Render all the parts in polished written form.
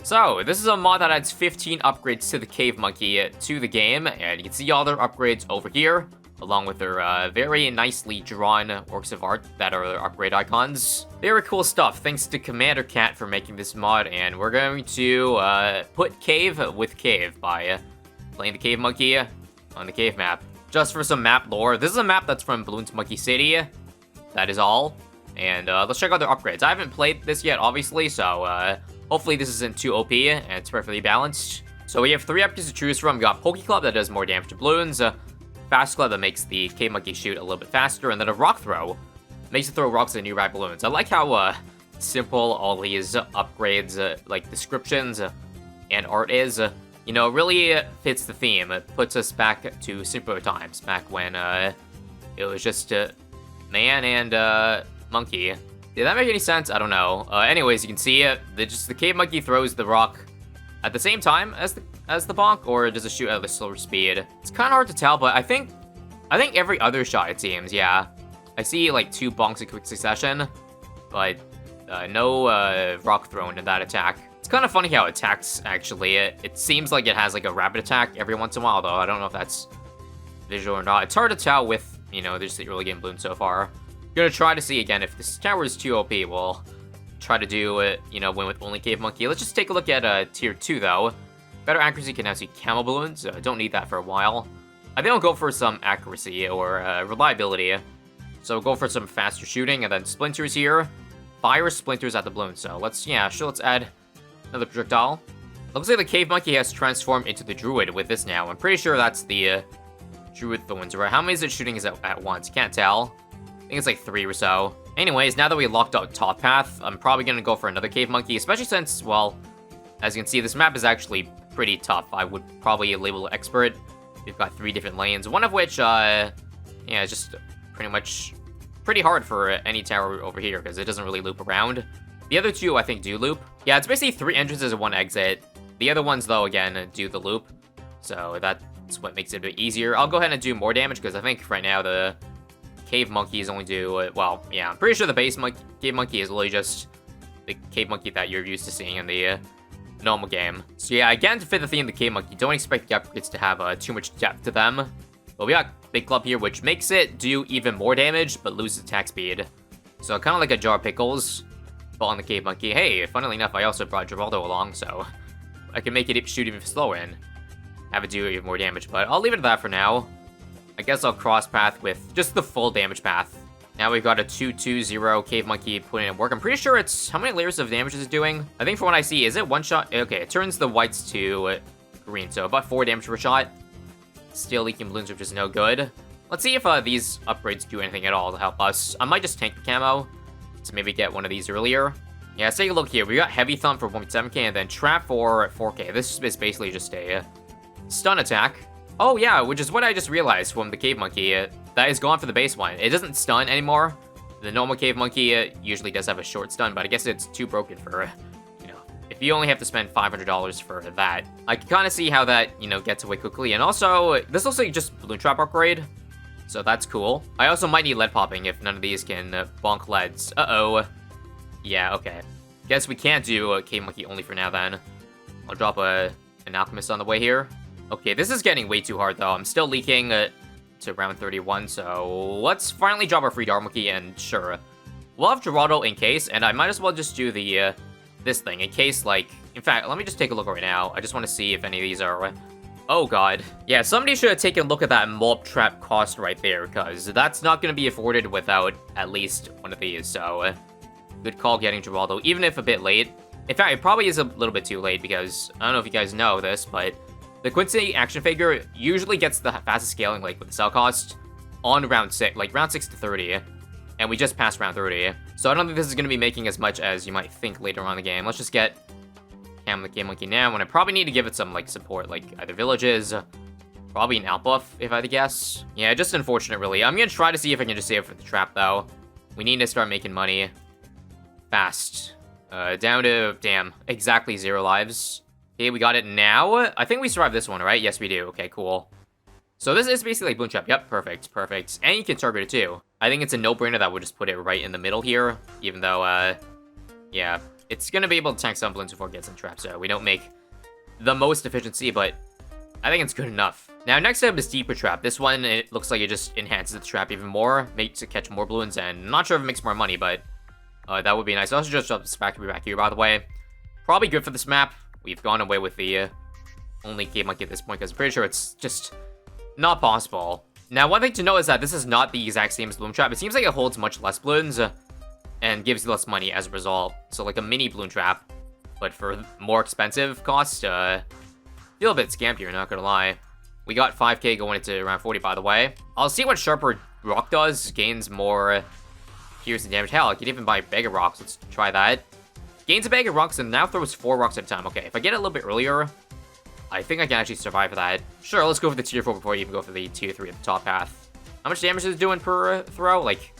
So, this is a mod that adds 15 upgrades to the Cave Monkey to the game, and you can see all their upgrades over here, along with their very nicely drawn works of art that are their upgrade icons. Very cool stuff. Thanks to Commander Cat for making this mod, and we're going to put Cave with Cave by playing the Cave Monkey on the Cave map. Just for some map lore, this is a map that's from Bloons TD. That is all. And let's check out their upgrades. I haven't played this yet, obviously, so hopefully this isn't too OP and it's perfectly balanced. So we have 3 upgrades to choose from. We got Poke Club that does more damage to balloons, Fast Club that makes the Cave Monkey shoot a little bit faster, and then a Rock Throw makes it throw rocks at nearby balloons. I like how simple all these upgrades, like descriptions and art is. You know, it really fits the theme. It puts us back to simpler times, back when it was just man and monkey. Did that make any sense? I don't know. Anyways, you can see the Cave Monkey throws the rock at the same time as the bonk, or does it shoot at a slower speed? It's kind of hard to tell, but I think every other shot, it seems, yeah. I see like 2 bonks in quick succession, but no rock thrown in that attack. It's kind of funny how it attacks, actually. It seems like it has like a rapid attack every once in a while, though. I don't know if that's visual or not. It's hard to tell with, you know, just the early game Bloons so far. Gonna try to see again if this tower is too OP. We'll try to do it, you know, win with only Cave Monkey. Let's just take a look at tier 2 though. Better accuracy can now see camel balloons. Don't need that for a while. I think I'll go for some accuracy or reliability. So we'll go for some faster shooting, and then splinters here. Fire splinters at the balloon. So let's add another projectile. Looks like the Cave Monkey has transformed into the Druid with this now. I'm pretty sure that's the Druid Thorns, right? How many is it shooting at once? Can't tell. I think it's like 3 or so. Anyways, now that we locked out top path, I'm probably gonna go for another Cave Monkey, especially since, well, as you can see, this map is actually pretty tough. I would probably label it expert. We've got 3 different lanes, one of which, yeah, just pretty hard for any tower over here, because it doesn't really loop around. The other 2, I think, do loop. Yeah, it's basically 3 entrances and 1 exit. The other ones, though, again, do the loop. So that's what makes it a bit easier. I'll go ahead and do more damage, because I think right now the Cave Monkeys only do, well, yeah, I'm pretty sure the base Cave Monkey is literally just the Cave Monkey that you're used to seeing in the normal game. So yeah, again, to fit the theme of the Cave Monkey, don't expect the upgrades to have too much depth to them. But we got Big Club here, which makes it do even more damage, but loses attack speed. So kind of like a jar of pickles, but on the Cave Monkey. Hey, funnily enough, I also brought Geraldo along, so I can make it shoot even slower and have it do even more damage. But I'll leave it at that for now. I guess I'll cross path with just the full damage path. Now we've got a 2-2-0 Cave Monkey putting in work. I'm pretty sure it's... How many layers of damage is it doing? I think from what I see, is it 1 shot? Okay, it turns the whites to green, so about 4 damage per shot. Still leaking balloons, which is no good. Let's see if these upgrades do anything at all to help us. I might just tank the camo to maybe get one of these earlier. Yeah, let's take a look here. We got Heavy Thump for 1.7k and then Trap for 4k. This is basically just a stun attack. Oh yeah, which is what I just realized from the Cave Monkey. That is gone for the base one. It doesn't stun anymore. The normal Cave Monkey usually does have a short stun, but I guess it's too broken for, you know, if you only have to spend $500 for that. I can kind of see how that, you know, gets away quickly. And also, this looks like just Balloon Trap upgrade, so that's cool. I also might need lead popping if none of these can bonk leads. Uh-oh. Yeah, okay. Guess we can't do Cave Monkey only for now then. I'll drop an Alchemist on the way here. Okay, this is getting way too hard, though. I'm still leaking to round 31, so let's finally drop our free Dart Monkey, and sure. We'll have Geraldo in case, and I might as well just do the, this thing, in case, like... In fact, let me just take a look right now. I just want to see if any of these are... Oh, God. Yeah, somebody should have taken a look at that Mulp Trap cost right there, because that's not going to be afforded without at least one of these, so... good call getting Geraldo, even if a bit late. In fact, it probably is a little bit too late, because I don't know if you guys know this, but... The Quincy action figure usually gets the fastest scaling, like, with the sell cost on round 6, like, round 6 to 30. And we just passed round 30. So I don't think this is going to be making as much as you might think later on in the game. Let's just get Cam the Cave Monkey now, and I probably need to give it some, like, support, like, either villages, probably an out buff, if I had to guess. Yeah, just unfortunate, really. I'm going to try to see if I can just save it for the trap, though. We need to start making money fast. Down to, damn, exactly 0 lives. Okay, we got it now. I think we survived this one, right? Yes, we do. Okay, cool. So this is basically like Balloon Trap. Yep, perfect, perfect. And you can target it too. I think it's a no-brainer that we'll just put it right in the middle here, even though, yeah, it's gonna be able to tank some balloons before it gets in trap, so we don't make the most efficiency, but I think it's good enough. Now, next up is Deeper Trap. This one, it looks like it just enhances the trap even more, makes it catch more balloons, and I'm not sure if it makes more money, but that would be nice. I also just dropped this factory back here, by the way. Probably good for this map. We've gone away with the only Cave Monkey at this point, because I'm pretty sure it's just not possible. Now, one thing to know is that this is not the exact same as Bloon Trap. It seems like it holds much less balloons and gives you less money as a result. So, like a mini Bloon Trap, but for more expensive cost, feel a bit scampier, not gonna lie. We got 5k going into around 40, by the way. I'll see what Sharper Rock does. Gains more piercing damage. Hell, I could even buy a bag of rocks. Let's try that. Gains a bag of rocks and now throws 4 rocks at a time. Okay, if I get it a little bit earlier, I think I can actually survive that. Sure, let's go for the tier 4 before you even go for the tier 3 at the top path. How much damage is it doing per throw? Like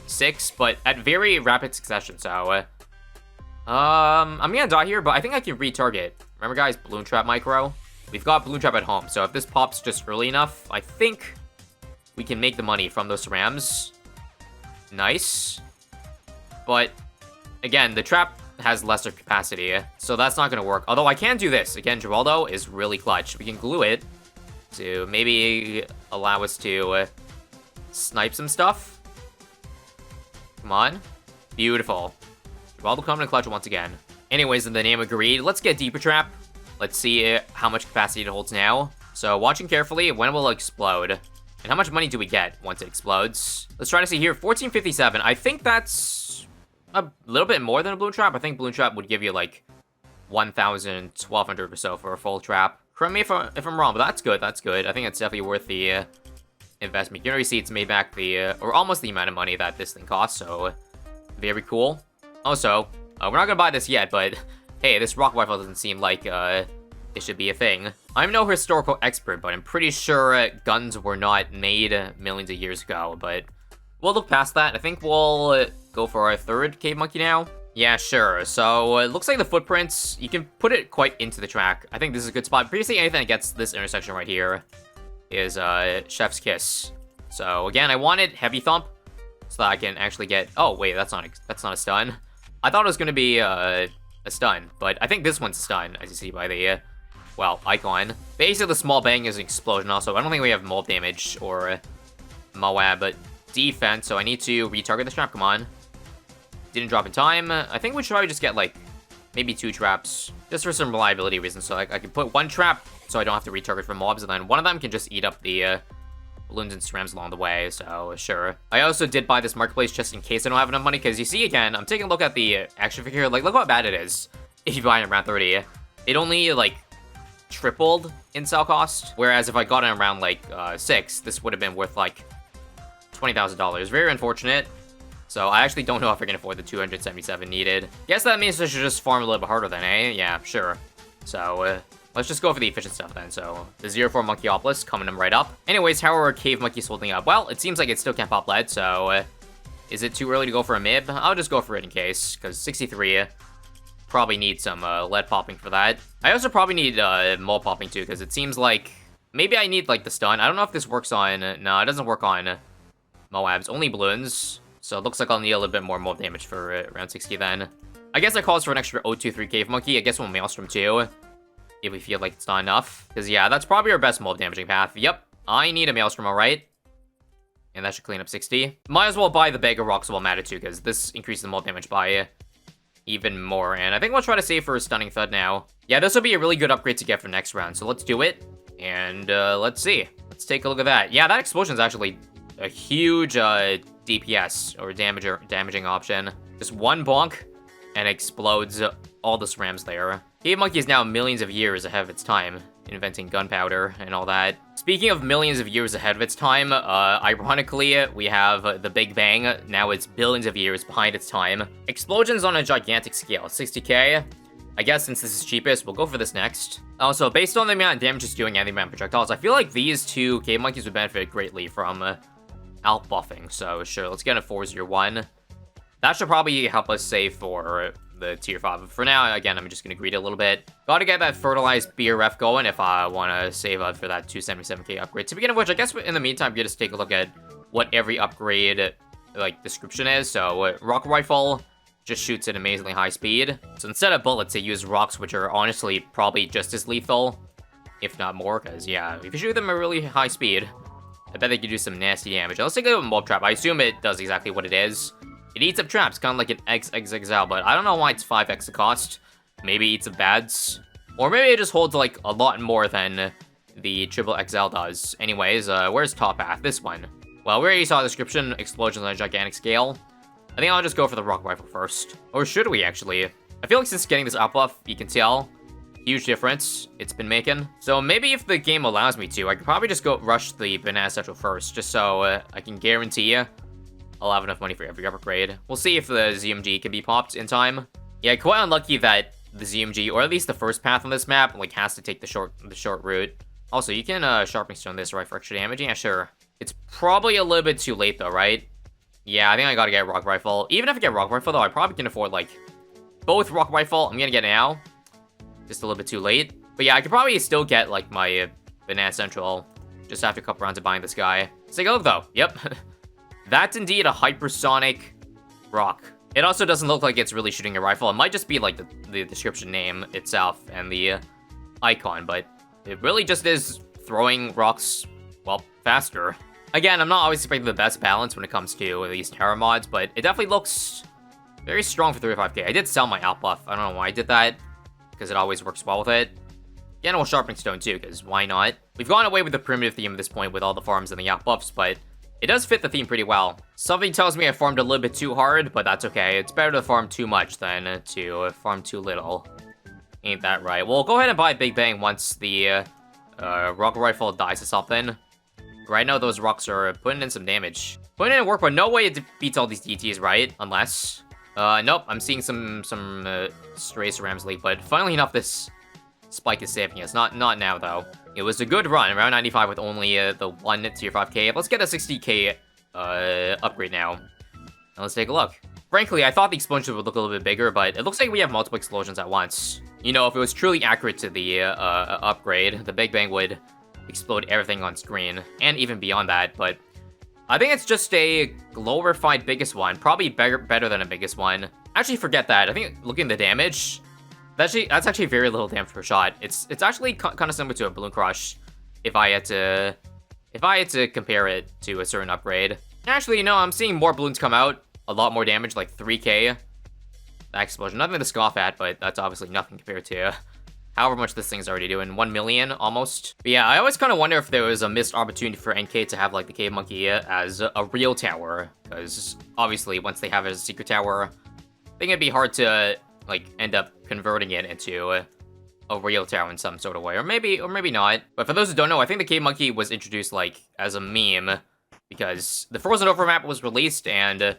6, but at very rapid succession, so... I'm gonna die here, but I think I can retarget. Remember, guys, Bloon Trap Micro? We've got Bloon Trap at home, so if this pops just early enough, I think we can make the money from those rams. Nice. But, again, the trap has lesser capacity, so that's not gonna work. Although I can do this. Again, Geraldo is really clutch. We can glue it to maybe allow us to snipe some stuff. Come on. Beautiful. Geraldo coming in clutch once again. Anyways, in the name of greed, let's get Deeper Trap. Let's see how much capacity it holds now. So, watching carefully, when will it explode? And how much money do we get once it explodes? Let's try to see here. 1457. I think that's a little bit more than a Bloon Trap. I think Bloon Trap would give you like 1,000, 1,200 or so for a full trap. Correct me if I'm wrong, but that's good. That's good. I think it's definitely worth the investment. You can already see it's made back the, or almost the amount of money that this thing costs. So, very cool. Also, we're not gonna buy this yet, but hey, this rock rifle doesn't seem like it should be a thing. I'm no historical expert, but I'm pretty sure guns were not made millions of years ago, but we'll look past that. I think we'll go for our third Cave Monkey now. Yeah, sure. So it looks like the footprints, you can put it quite into the track. I think this is a good spot. Previously, anything that gets this intersection right here is Chef's Kiss. So again, I wanted Heavy Thump so that I can actually get... Oh, wait, that's not a stun. I thought it was going to be a stun, but I think this one's a stun, as you see by the, well, icon. Basically, the small bang is an explosion also. I don't think we have mold damage or Moab, but defense, so I need to retarget the trap. Come on. Didn't drop in time. I think we should probably just get, like, maybe 2 traps, just for some reliability reasons. So, like, I can put 1 trap so I don't have to retarget from mobs, and then one of them can just eat up the balloons and cerams along the way, so sure. I also did buy this marketplace just in case I don't have enough money, because you see, again, I'm taking a look at the action figure. Like, look how bad it is if you buy it around 30. It only, like, tripled in sell cost, whereas if I got it around, like, 6, this would have been worth, like, $20,000. Very unfortunate. So I actually don't know if I can afford the 277 needed. Guess that means I should just farm a little bit harder then, eh? Yeah, sure. So, let's just go for the efficient stuff then. So, the 04 Monkeyopolis coming them right up. Anyways, how are our cave monkeys holding up? Well, it seems like it still can't pop lead, so is it too early to go for a mib? I'll just go for it in case, because 63 probably need some lead popping for that. I also probably need mold popping too, because it seems like maybe I need like the stun. I don't know if this works on... No, it doesn't work on Moabs, only balloons. So it looks like I'll need a little bit more mold damage for around 60 then. I guess that calls for an extra 023 Cave Monkey. I guess we'll Maelstrom too, if we feel like it's not enough. Because yeah, that's probably our best mold damaging path. Yep, I need a Maelstrom, alright. And that should clean up 60. Might as well buy the Bag of Rocks while Mata too, because this increases the mold damage by even more. And I think we'll try to save for a Stunning Thud now. Yeah, this will be a really good upgrade to get for next round. So let's do it. And let's see. Let's take a look at that. Yeah, that explosion is actually a huge DPS, or damaging option. Just one bonk, and explodes all the SRAMs there. Cave Monkey is now millions of years ahead of its time, inventing gunpowder and all that. Speaking of millions of years ahead of its time, ironically, we have the Big Bang. Now it's billions of years behind its time. Explosions on a gigantic scale, 60k. I guess since this is cheapest, we'll go for this next. Also, based on the amount of damage it's doing and the amount of projectiles, I feel like these two Cave Monkeys would benefit greatly from out buffing. So sure, let's get a 401. That should probably help us save for the tier 5. But for now, again, I'm just gonna greed it a little bit. Gotta get that fertilized BRF going if I want to save up for that 277k upgrade. To begin with, which I guess in the meantime, you just take a look at what every upgrade like description is. So rocket rifle, just shoots at amazingly high speed. So instead of bullets, they use rocks, which are honestly probably just as lethal, if not more, because yeah, if you shoot them at really high speed, I bet they could do some nasty damage. Let's take a look at Mob Trap. I assume it does exactly what it is. It eats up traps, kind of like an XXXL, but I don't know why it's 5x the cost. Maybe it eats up bads. Or maybe it just holds like a lot more than the triple XL does. Anyways, where's Top Path? This one. Well, we already saw the description, explosions on a gigantic scale. I think I'll just go for the rock rifle first. Or should we, actually? I feel like since getting this up buff, you can tell, huge difference it's been making. So maybe if the game allows me to, I could probably just go rush the Banana Central first, just so I can guarantee I'll have enough money for every upgrade. We'll see if the ZMG can be popped in time. Yeah, quite unlucky that the ZMG, or at least the first path on this map, like, has to take the short route. Also, you can sharpening stone this, right, for extra damage? Yeah, sure. It's probably a little bit too late, though, right? Yeah, I think I gotta get Rock Rifle. Even if I get Rock Rifle, though, I probably can afford, like, both Rock Rifle. I'm gonna get it now. Just a little bit too late. But yeah, I could probably still get, like, my Banana Central just after a couple rounds of buying this guy. Let's take a look, though. Yep. That's indeed a hypersonic rock. It also doesn't look like it's really shooting a rifle. It might just be, like, the description name itself and the icon, but it really just is throwing rocks, well, faster. Again, I'm not always expecting the best balance when it comes to these Terra mods, but it definitely looks very strong for 35k. I did sell my out buff. I don't know why I did that, because it always works well with it. Again, we'll sharpening stone too, because why not? We've gone away with the primitive theme at this point with all the farms and the out buffs, but it does fit the theme pretty well. Something tells me I farmed a little bit too hard, but that's okay. It's better to farm too much than to farm too little. Ain't that right? Well, go ahead and buy Big Bang once the rock rifle dies or something. Right now, those rocks are putting in some damage. Putting in work, but no way it beats all these DTs, right? Unless... nope, I'm seeing some stray cerams leak, but funnily enough, this spike is saving us. Not now, though. It was a good run, around 95 with only the one tier 5k. Let's get a 60k upgrade now. Now let's take a look. Frankly, I thought the explosion would look a little bit bigger, but it looks like we have multiple explosions at once. You know, if it was truly accurate to the upgrade, the Big Bang would explode everything on screen, and even beyond that, but I think it's just a glorified biggest one. Probably better than a biggest one. Actually, forget that. I think looking at the damage, that's actually very little damage per shot. It's actually kind of similar to a Balloon Crush if I had to compare it to a certain upgrade. Actually, no, I'm seeing more balloons come out. A lot more damage, like 3k. That explosion, nothing to scoff at, but that's obviously nothing compared to however much this thing's already doing. 1 million, almost. But yeah, I always kind of wonder if there was a missed opportunity for NK to have, like, the Cave Monkey as a real tower. Because, obviously, once they have it as a secret tower, I think it'd be hard to, like, end up converting it into a real tower in some sort of way. Or maybe not. But for those who don't know, I think the Cave Monkey was introduced, like, as a meme. Because the Frozen Over map was released, and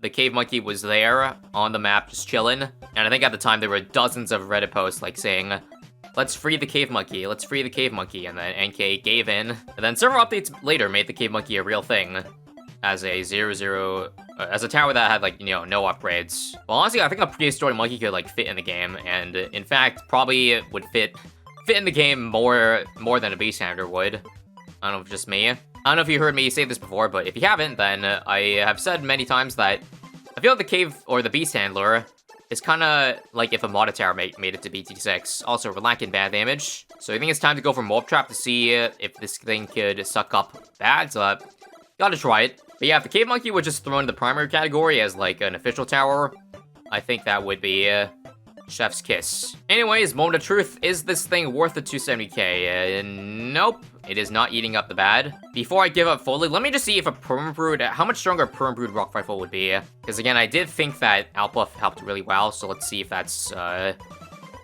the Cave Monkey was there on the map, just chilling. And I think at the time, there were dozens of Reddit posts, like, saying, let's free the Cave Monkey, let's free the Cave Monkey, and then NK gave in. And then several updates later made the Cave Monkey a real thing as a as a tower that had, like, you know, no upgrades. Well, honestly, I think a prehistoric monkey could, like, fit in the game, and in fact, probably would fit in the game more than a beast handler would. I don't know if it's just me. I don't know if you heard me say this before, but if you haven't, then I have said many times that I feel like the cave or the beast handler is kind of like if a modded tower made it to BT6. Also, we're lacking bad damage. So I think it's time to go for Mob Trap to see if this thing could suck up bads. Gotta try it. But yeah, if the Cave Monkey was just thrown in the primary category as like an official tower, I think that would be chef's kiss. Anyways, moment of truth, is this thing worth the 270k? Nope, it is not eating up the bad. Before I give up fully, let me just see if a Permabrood, how much stronger a Permabrood Rock Rifle would be. Because again, I did think that Outbuff helped really well, so let's see if that's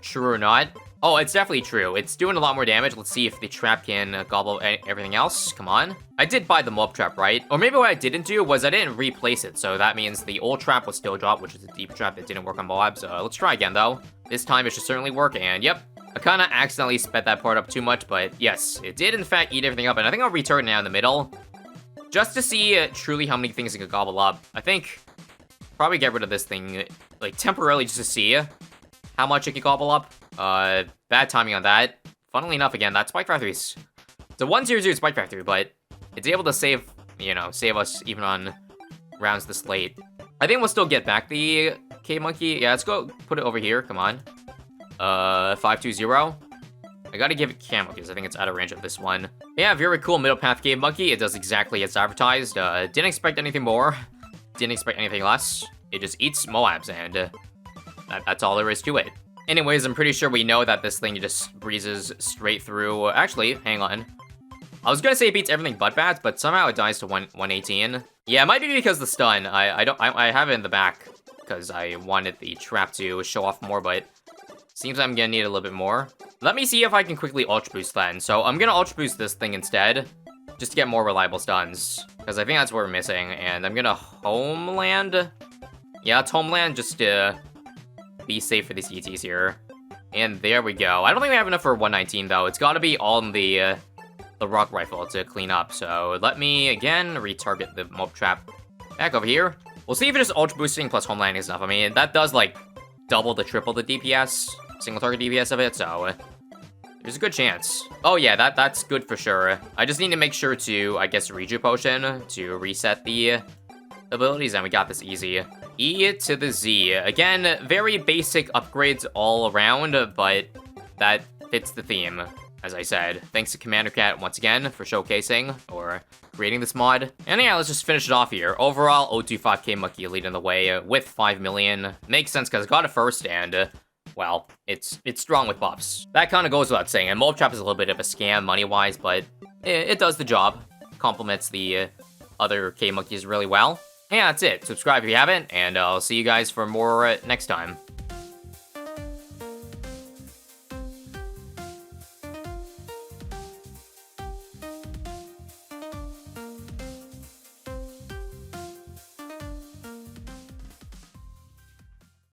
true or not. Oh, it's definitely true. It's doing a lot more damage. Let's see if the trap can gobble everything else. Come on. I did buy the mob trap, right? Or maybe what I didn't do was I didn't replace it. So that means the old trap was still dropped, which is a deep trap that didn't work on mobs. Let's try again, though. This time it should certainly work. And yep, I kind of accidentally sped that part up too much. But yes, it did, in fact, eat everything up. And I think I'll return now in the middle just to see truly how many things it could gobble up. I think probably get rid of this thing, like, temporarily just to see how much it can gobble up. Bad timing on that. Funnily enough, again, that Spike Factory's... It's a 1-0-0 Spike Factory, but it's able to save, you know, save us even on rounds this late. I think we'll still get back the Cave Monkey. Yeah, let's go put it over here. Come on. 520. I gotta give it camo because I think it's out of range of this one. Yeah, very cool middle path Cave Monkey. It does exactly as advertised. Didn't expect anything more. Didn't expect anything less. It just eats Moabs, and that's all there is to it. Anyways, I'm pretty sure we know that this thing just breezes straight through. Actually, hang on. I was gonna say it beats everything but bats, but somehow it dies to 118. Yeah, it might be because the stun. I have it in the back because I wanted the trap to show off more, but seems I'm gonna need a little bit more. Let me see if I can quickly Ultra Boost then. So I'm gonna Ultra Boost this thing instead, just to get more reliable stuns, because I think that's what we're missing. And I'm gonna Homeland. Yeah, it's Homeland just to be safe for these ETs here. And there we go. I don't think we have enough for 119 though. It's gotta be on the rock rifle to clean up. So let me again retarget the mob trap back over here. We'll see if it just Ultra Boosting plus Homelanding is enough. I mean, that does like double to triple the DPS, single target DPS of it, so there's a good chance. Oh yeah, that's good for sure. I just need to make sure to, I guess, Reju Potion to reset the abilities, and we got this easy. E to the Z. Again, very basic upgrades all around, but that fits the theme, as I said. Thanks to Commander Cat once again for showcasing or creating this mod. And yeah, let's just finish it off here. Overall, 025k Monkey leading the way with 5 million. Makes sense because I got it first, and well, it's strong with buffs. That kind of goes without saying. And Mob Trap is a little bit of a scam money-wise, but it does the job. Complements the other K Monkeys really well. Yeah, that's it. Subscribe if you haven't, and I'll see you guys for more next time.